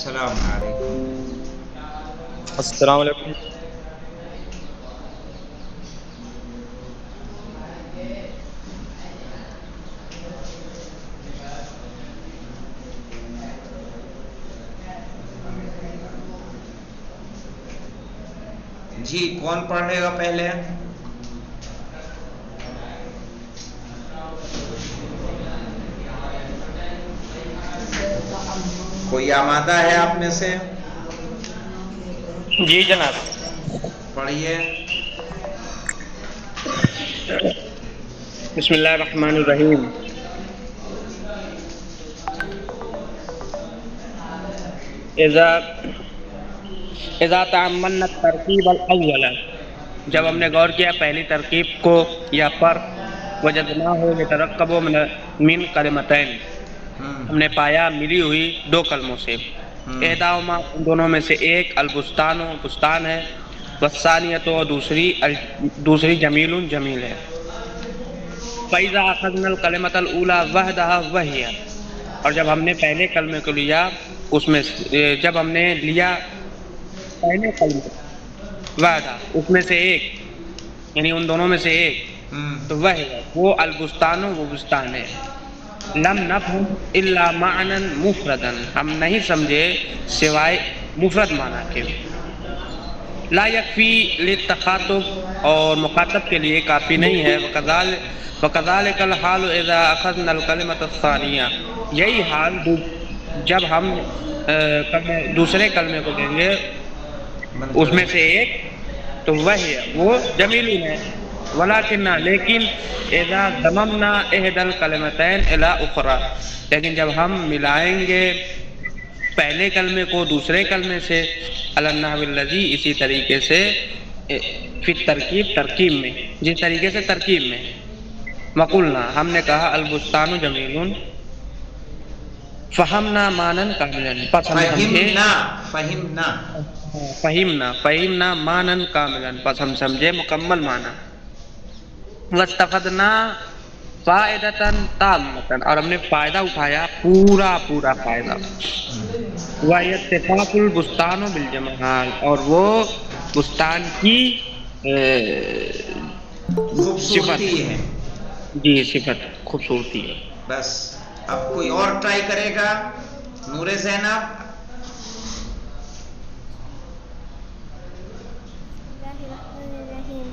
السلام علیکم. السلام علیکم. جی کون پڑھے گا پہلے؟ کوئی آمادہ ہے آپ میں سے؟ جی جناب. پڑھیے. بسم اللہ الرحمن الرحیم. اذا تعملنا الترکیب الاول، جب ہم نے غور کیا پہلی ترکیب کو یا پر، وجدناہ یترکب من کلمتین، ہم نے پایا ملی ہوئی دو کلموں سے. احداہما، ان دونوں میں سے ایک البستان بستان ہے، والثانیۃ دوسری جمیل جمیل ہے. فَإِذَا أَخَذْنَا الْكَلِمَةَ الْأُولَى وَحْدَهَا وَهِيَ، اور جب ہم نے پہلے کلمے کو لیا اس میں جب ہم نے لیا پہلے کلمے وحدہ اس میں سے ایک، یعنی ان دونوں میں سے ایک، تو وہ البستان وہ بستان ہے. لم نفہم الا معنی مفردا، ہم نہیں سمجھے سوائے مفرد معنی کے. لا یکفی للتخاطب، اور مخاطب کے لیے کافی نہیں ہے. وکذالک الحال اذا اخذنا الکلمۃ الثانیہ، یہی حال جب ہم دوسرے کلمے کو لیں گے اس میں سے ایک، تو وہ جمیل ہے. ولکن لیکن اذا ضممنا احدى الکلمتین الی اخری، لیکن جب ہم ملائیں گے پہلے کلمے کو دوسرے کلمے سے، علی النحو الذی، اسی طریقے سے، فی ترکیب میں، جس طریقے سے ترکیب میں. وقلنا، ہم نے کہا البستان جمیل، فہمنا معنی کاملا، پس ہم سمجھے فہمنا فہمنا معنی کاملا، پس ہم سمجھے مکمل معنی. واستفدنا فائدۃ تامۃ، اور ہم نے فائدہ اٹھایا پورا فائدہ. واتفاق البستان بالجمال، اور وہ بستان کی صفت خوبصورتی ہے. جی صفت خوبصورتی ہے. بس اب کوئی اور ٹرائی کرے گا؟ نور زینب. بسم اللہ الرحمن الرحیم.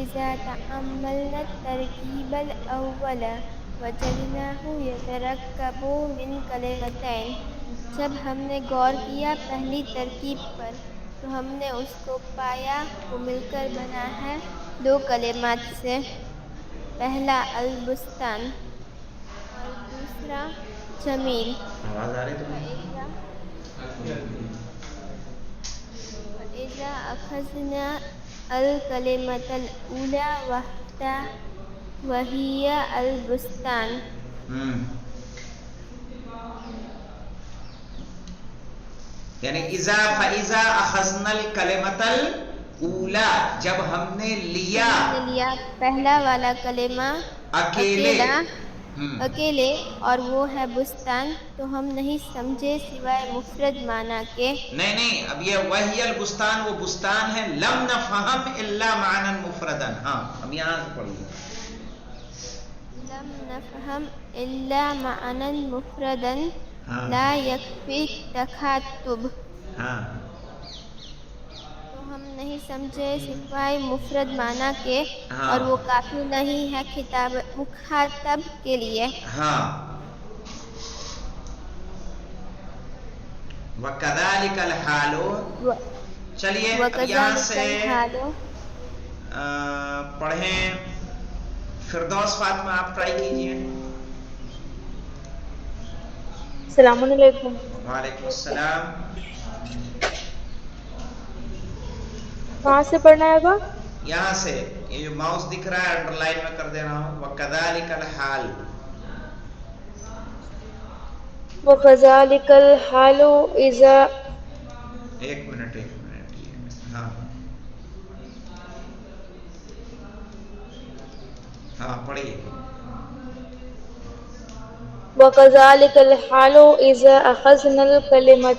اذا تأملنا الترکیب الاول وجدناہ یترکب من کلمتین، جب ہم نے غور کیا پہلی ترکیب پر تو ہم نے اس کو پایا وہ مل کر بنا ہے دو کلمات سے. پہلا البستان اور دوسرا جمیل. آواز آ رہی وَإِذَا أَخَذْنَا الْكَلِمَةَ الْأُولَى وَحْدَهَا وَهِيَ الْبُسْتَانُ. یعنی فَإِذَا أَخَذْنَا الْكَلِمَةَ الْأُولَى، جب ہم نے لیا پہلا والا کلمہ اکیلے اور وہ ہے بستان، تو ہم نہیں سمجھے سوائے مفرد معنی کے. نہیں، اب یہ وہی البستان وہ بستان ہے. لم نفہم الا معنی مفردا. ہاں اب یہاں سے پڑھیے. لم نفہم الا معنی مفردا لا یکفی تخاطب، تو ہم نہیں سمجھے سوائے مفرد معنی کے، اور وہ کافی نہیں ہے مخاطب کے لیے. وَكَذَلِكَ الْحَالُ. چلیے اب یہاں سے پڑھیں. فردوس فاطمہ آپ ٹرائی کیجئے. السلام علیکم. وعلیکم السلام. کہاں سے پڑھنا ہے گا؟ یہاں سے، یہ جو ماؤس دکھ رہا ہے انڈر لائن میں کر دے رہا ہوں. وَكَذَلِكَ الْحَالُ. وَكَذَلِكَ الْحَالُ إِذَا. ایک منٹ. ہاں پڑھیے. وَكَذَلِكَ الْحَالُ إِذَا أَخَذْنَا الْكَلِمَةَ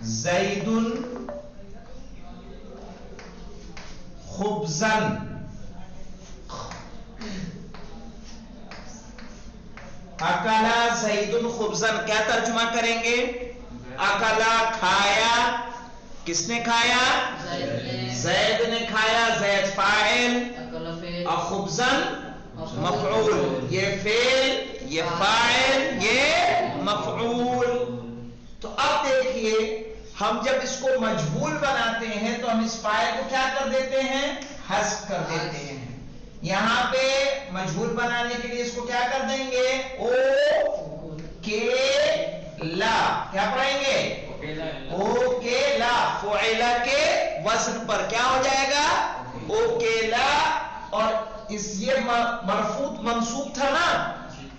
زیدن خبزن، اکلا زیدن خبزن کیا ترجمہ کریں گے؟ اکلا کھایا، کس نے کھایا؟ زید نے کھایا، زید فاعل، اور خبزن مفعول، یہ فعل، یہ فاعل، یہ مفعول۔ تو اب دیکھیے ہم جب اس کو مجہول بناتے ہیں تو ہم اس فاعل کو کیا کر دیتے ہیں؟ حذف کر دیتے ہیں۔ یہاں پہ مجہول بنانے کے لیے اس کو کیا کر دیں گے؟ او کے لا، کیا پڑھیں گے؟ او کے لا، فعلا کے وزن پر کیا ہو جائے گا؟ او کے لا، اور اس یہ مرفوع منصوب تھا نا،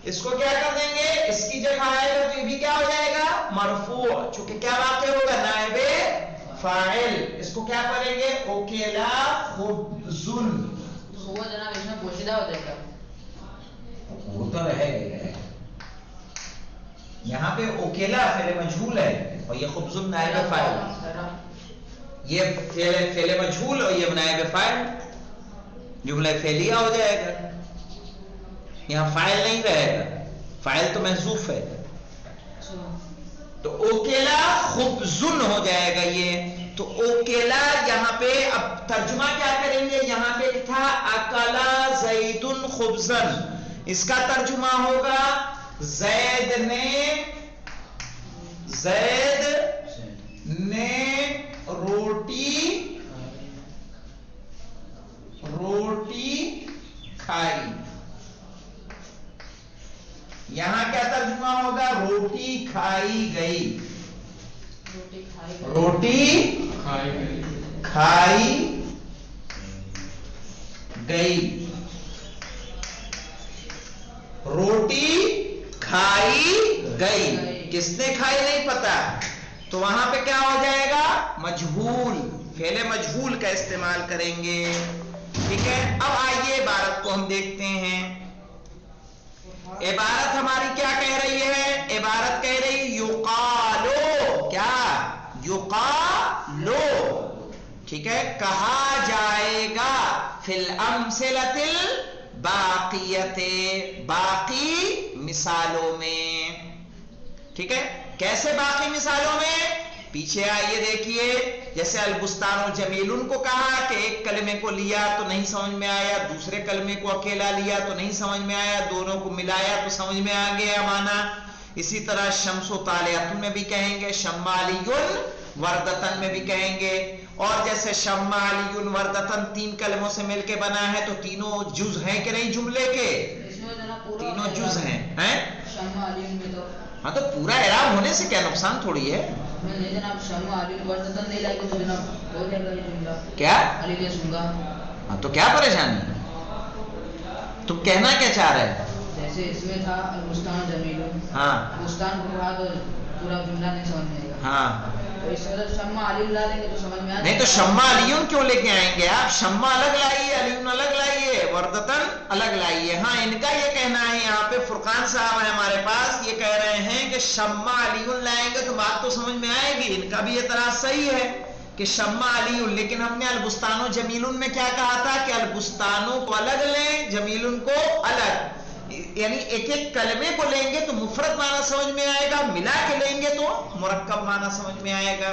اس کو کیا کر دیں گے؟ اس کی جگہ آئے گا تو یہ بھی کیا ہو جائے گا؟ مرفوع، چونکہ کیا واقع ہوگا؟ نائب فاعل۔ اس کو کیا پڑھیں گے؟ اوکیلا خبزن۔ وہ جناب اس میں پوشیدہ ہو جائے گا، وہ تو رہے گا، یہاں پہ اوکیلا فعل مجہول ہے اور یہ خبزن نائب فاعل، یہ فعل مجہول اور یہ نائب فاعل، جملہ فعلیہ ہو جائے گا، یہاں فاعل نہیں رہے گا، فاعل تو محذوف ہے، تو اوکیلا خبزن ہو جائے گا یہ۔ تو اوکیلا یہاں پہ اب ترجمہ کیا کریں گے؟ یہاں پہ تھا اکلا زیدن خبزن، اس کا ترجمہ ہوگا زید نے روٹی کھائی۔ یہاں کیا ترجمہ ہوگا؟ روٹی کھائی گئی، روٹی کھائی گئی، روٹی کھائی گئی، کس نے کھائی نہیں پتا، تو وہاں پہ کیا ہو جائے گا؟ مجہول، فعل مجہول کا استعمال کریں گے، ٹھیک ہے۔ اب آئیے عبارت کو ہم دیکھتے ہیں۔ عبارت ہماری کیا کہہ رہی ہے؟ عبارت کہہ رہی یقالو، کیا؟ یقالو، ٹھیک ہے، کہا جائے گا، فی الامثلۃ الباقیۃ، باقی مثالوں میں، ٹھیک ہے۔ کیسے باقی مثالوں میں؟ پیچھے آئیے دیکھیے، جیسے البستان جمیلن کو کہا کہ ایک کلمے کو لیا تو نہیں سمجھ میں آیا، دوسرے کلمے کو اکیلا لیا تو نہیں سمجھ میں آیا، دونوں کو ملایا تو سمجھ میں آ گیا معنی۔ اسی طرح شمس و طالعۃ میں بھی کہیں گے، شمالی وردتن میں بھی کہیں گے، اور جیسے شمالی وردتن تین کلموں سے مل کے بنا ہے تو تینوں جز ہیں کہ نہیں جملے کے؟ تینوں جز ہیں، ہاں تو پورا اعراب ہونے سے کیا نقصان تھوڑی ہے؟ کیا؟ ہاں تو کیا پریشانی؟ تم کہنا کیا چاہ رہے؟ جیسے اس میں تھا البستان جمیل، ہاں بستان کو کہا تو پورا جملہ نہیں سمجھ میں آئے گا، ہاں تو اس وجہ سے شمع علی ڈالیں گے تو سمجھ میں آ نہیں، تو شمع علیون کیوں لے کے آئیں گے آپ؟ شمع الگ لائیے، علیون الگ لائیے، وردتن الگ لائیے۔ ہاں ان کا یہ کہنا ہے، یہاں پہ فرقان صاحب ہے ہمارے پاس، یہ کہہ رہے ہیں کہ شمع علیون لائیں گے تو بات تو سمجھ میں آئے گی، ان کا بھی اعتراض صحیح ہے کہ شمع علیون، لیکن ہم نے البستان و جمیلن میں کیا کہا تھا کہ البستانوں کو الگ لیں، جمیلن کو الگ، یعنی ایک ایک کلمے کو لیں گے تو مفرد معنی سمجھ میں آئے گا، ملا کے لیں گے تو مرکب معنی سمجھ میں آئے گا۔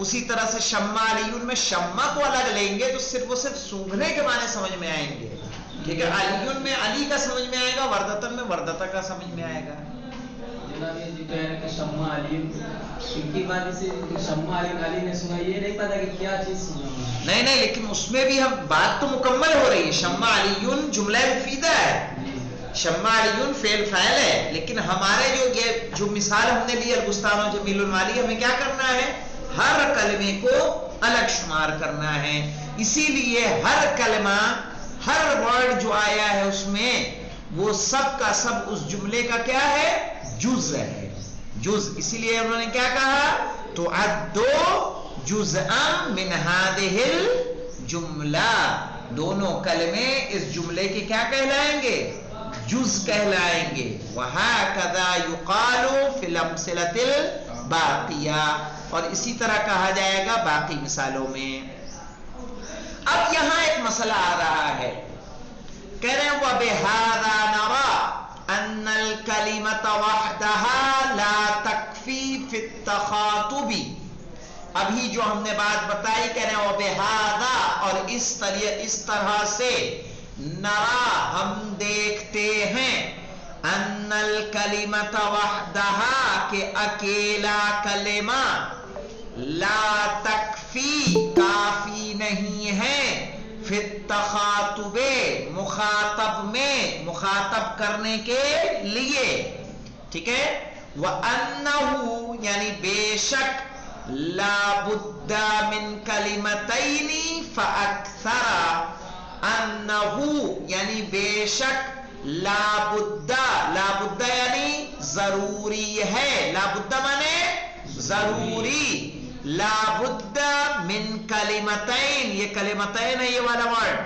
اسی طرح سے شمع علیون میں شمع کو الگ لیں گے تو صرف وہ صرف سونگھنے کے معنی سمجھ میں آئیں گے، ٹھیک ہے۔ علیون میں علی کا سمجھ میں آئے گا، وردتن میں وردتا کا سمجھ میں آئے گا۔ جناب یہ جو کہہ رہے ہیں کہ شمع علی، ان کی بات سے شمع علی نے سنا، یہ نہیں پتا کہ کیا چیز سنا۔ نہیں نہیں، لیکن اس میں بھی ہم بات تو مکمل ہو رہی ہے، شمع علیون جملہ مفیدہ ہے، شمع علیون فعل فاعل ہے، لیکن ہمارے جو مثال ہم نے لی البستان و جمیل والی، ہمیں کیا کرنا ہے؟ ہر کلمے کو الگ شمار کرنا ہے، اسی لیے ہر کلمہ، ہر ورڈ جو آیا ہے اس میں وہ سب کا سب اس جملے کا کیا ہے؟ جز ہے، جز۔ اسی لیے انہوں نے کیا کہا؟ تو عدو جزءا من هذه الجملہ، دونوں کلمے اس جملے کے کیا کہلائیں گے؟ جز کہلائیں گے۔ وَهَكَذَا يُقَالُ فِي الْأَمْثِلَةِ باقیہ، اور اسی طرح کہا جائے گا باقی مثالوں میں۔ اب یہاں ایک مسئلہ آ رہا ہے، کہہ رہے ہیں وَبِهَذَا نَرَى أَنَّ الْكَلِمَةَ وَحْدَهَا لَا تَكْفِي فِي التَّخَاطُبِ۔ ابھی جو ہم نے بات بتائی، کہہ رہے ہیں وَبِهَذَا، اور اس طرح سے نرا ہم دیکھتے ہیں، ان الکلمۃ وحدہا کہ اکیلا کلمہ، لا تکفی کافی نہیں ہے، فی التخاطب مخاطب میں، مخاطب کرنے کے لیے، ٹھیک ہے، وَأَنَّهُ یعنی بے شک، لا بد من کلمتین فأکثر، انہو یعنی بے شک، لا بد یعنی ضروری ہے، لا بد مانے ضروری، لا بد من کلمتین، یہ کلمتین ہے یہ والا ورڈ،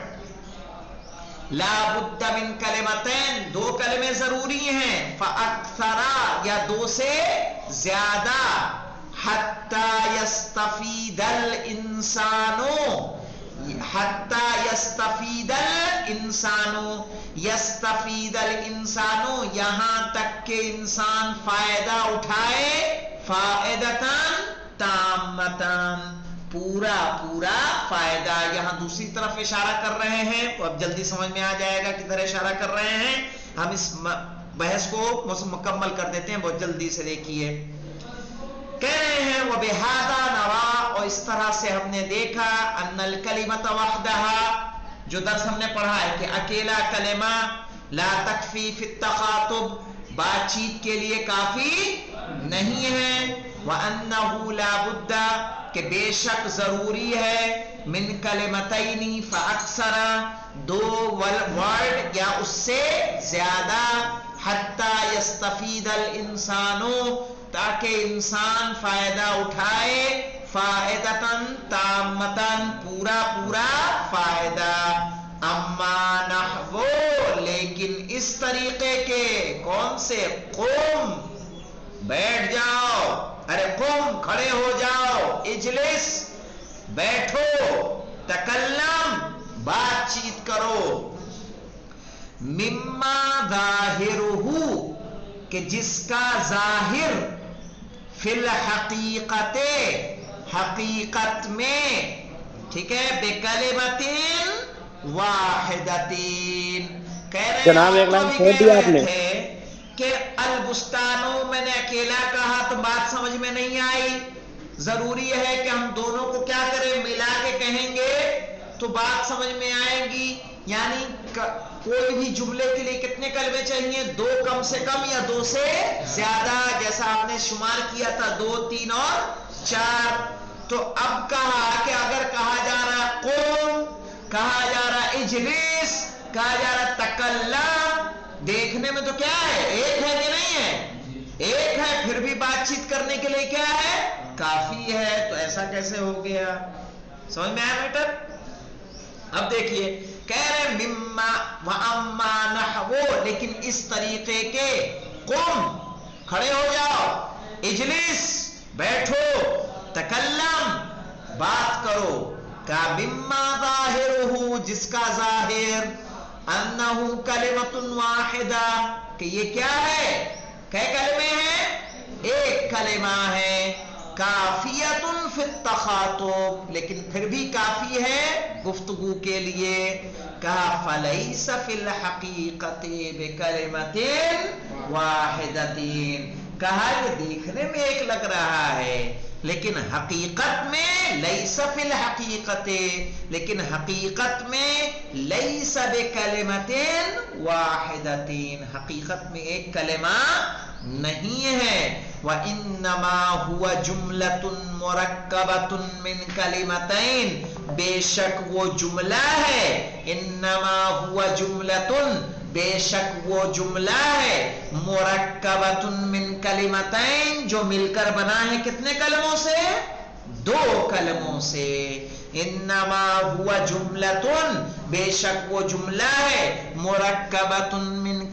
لا بد من کلمتین، دو کلمے ضروری ہیں، فاکثر یا دو سے زیادہ، حتی یستفید الانسانو، حتی یستفید الانسانو، یستفید الانسانو یہاں تک کہ انسان فائدہ اٹھائے، فائدتاً تامتاً پورا پورا فائدہ۔ یہاں دوسری طرف اشارہ کر رہے ہیں، اب جلدی سمجھ میں آ جائے گا کدھر اشارہ کر رہے ہیں، ہم اس بحث کو مکمل کر دیتے ہیں، بہت جلدی سے دیکھیے۔ کہہ رہے ہیں وَبِهَذَا نَرَى، اور اس طرح سے ہم نے دیکھا، ان الکلمۃ وحدہا، جو درس ہم نے پڑھا ہے کہ اکیلا کلمہ، لا تکفی فی التخاطب بات چیت کے لیے کافی نہیں ہے، وَأَنَّهُ لَا بُدَّ کہ بے شک ضروری ہے، من کلمتین فاکثر دو ورڈ یا اس سے زیادہ، حتی یستفید الانسانو تاکہ انسان فائدہ اٹھائے، فائدتاً تامتاً پورا پورا فائدہ، اما نحو لیکن اس طریقے کے، کون سے، قوم بیٹھ جاؤ، ارے قوم کھڑے ہو جاؤ، اجلس بیٹھو، تکلم بات چیت کرو، مما ظاہرہ کہ جس کا ظاہر، فی الحقیقت حقیقت میں، ٹھیک ہے، بکلمتین واحدتین، کہہ رہے جناب ایک ہیں لائن آپ چھوڑ کہہ دیا آپ رہے نے تھے کہ البستانوں میں نے اکیلا کہا تو بات سمجھ میں نہیں آئی، ضروری ہے کہ ہم دونوں کو کیا کریں، ملا کے کہیں گے تو بات سمجھ میں آئے گی، یعنی کوئی بھی جملے کے لیے کتنے کلمے چاہیے، دو کم سے کم یا دو سے زیادہ، جیسا آپ نے شمار کیا تھا 2 3 اور 4، تو اب کہا کہ اگر کہا جا رہا قوم، کہا جا رہا اجلس، کہا جا رہا تکلم، دیکھنے میں تو کیا ہے، ایک ہے کہ نہیں ہے، ایک ہے، پھر بھی بات چیت کرنے کے لیے کیا ہے، کافی ہے، تو ایسا کیسے ہو گیا، سمجھ میں آیا میٹر؟ اب دیکھیے، کہہ رہے مما واما نحو لیکن اس طریقے کے، قم کھڑے ہو جاؤ، اجلس بیٹھو، تکلم بات کرو، کا مما ظاہرہ جس کا ظاہر، انہو کلمۃ واحدہ کہ یہ کیا ہے، کئے کلمے ہیں، ایک کلمہ ہے، کافیۃ فی التخاطب لیکن پھر بھی کافی ہے گفتگو کے لیے، کہا فلیس فی الحقیقۃ بکلمۃ واحدۃ، کہا یہ دیکھنے میں ایک لگ رہا ہے لیکن حقیقت میں لیس فی الحقیقۃ، لیکن حقیقت میں لیس بکلمۃ واحدۃ، حقیقت میں ایک کلمہ نہیں ہے، وَإِنَّمَا هُوَ جُمْلَةٌ مُرَكَّبَةٌ مِّن كَلِمَتَيْن بے شک وہ جملہ ہے، انما هو جملۃ بے شک وہ جملہ ہے، مرکبۃ من کلمتین جو مل کر بنا ہے کتنے کلموں سے، 2 کلموں سے، انما هو جملۃ بے شک وہ جملہ ہے، مرکبۃ من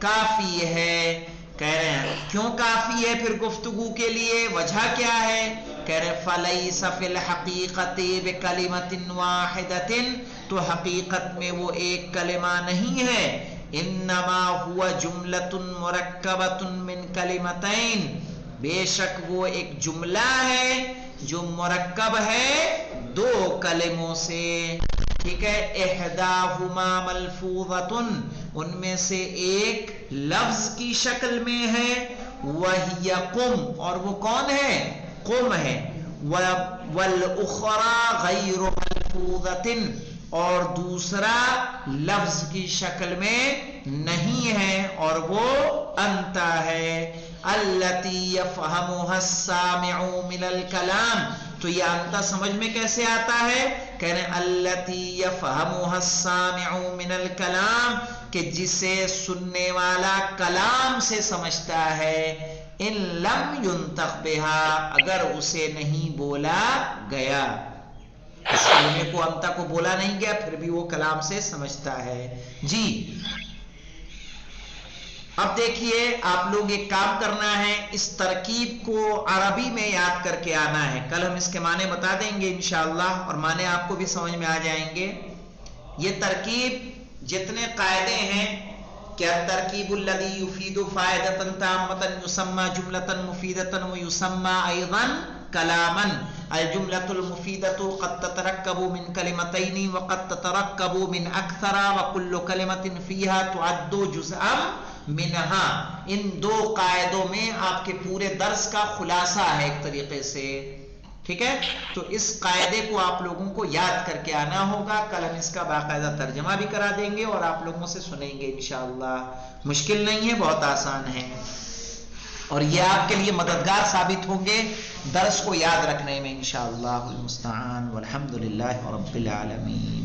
کافی ہے. کہہ رہے ہیں کیوں کافی ہے پھر گفتگو کے لیے؟ وجہ کیا ہے؟ کہہ رہے فَلَيْسَ فِي الْحَقِيقَةِ بِكَلِمَةٍ وَاحِدَةٍ، تو حقیقت میں وہ ایک کلمہ نہیں ہے. انما هو جملۃ مرکبۃ من کلمتین، بے شک وہ ایک جملہ ہے جو مرکب ہے دو کلموں سے. ٹھیک ہے. احداہما ملفوظۃ، ان میں سے ایک لفظ کی شکل میں ہے. وہی قم، اور وہ کون ہے؟ قم ہے. والاخرى غیر ملفوظۃ، اور دوسرا لفظ کی شکل میں نہیں ہے اور وہ انت ہے. التی یفہمها السامع من الکلام، تو یہ انت سمجھ میں کیسے آتا ہے؟ کہہ رہے التی یفہمها السامع من الکلام، کہ جسے سننے والا کلام سے سمجھتا ہے. ان لم ينطق بها، اگر اسے نہیں بولا گیا، اس کلمے کو انتا کو بولا نہیں گیا پھر بھی وہ کلام سے سمجھتا ہے. جی اب دیکھیے آپ لوگ ایک کام کرنا ہے، اس ترکیب کو عربی میں یاد کر کے آنا ہے. کل ہم اس کے معنی بتا دیں گے انشاءاللہ، اور معنی آپ کو بھی سمجھ میں آ جائیں گے. یہ ترکیب جتنے قاعدے ہیں کہ الترکیب الذی یفید فائدۃ تامۃ یسمى جملۃ مفیدۃ ویسمى ایضا کلاما. الجملۃ المفیدۃ قد تترکب من کلمتین وقد تترکب من اکثر وکل کلمۃ فیها تعد جزءا منہا. ان دو قاعدوں میں آپ کے پورے درس کا خلاصہ ہے ایک طریقے سے. ٹھیک ہے، تو اس قاعدے کو آپ لوگوں کو یاد کر کے آنا ہوگا. کل ہم اس کا باقاعدہ ترجمہ بھی کرا دیں گے اور آپ لوگوں سے سنیں گے انشاءاللہ. مشکل نہیں ہے، بہت آسان ہے، اور یہ آپ کے لیے مددگار ثابت ہوں گے درس کو یاد رکھنے میں انشاءاللہ المستعان. والحمد للہ رب العالمین.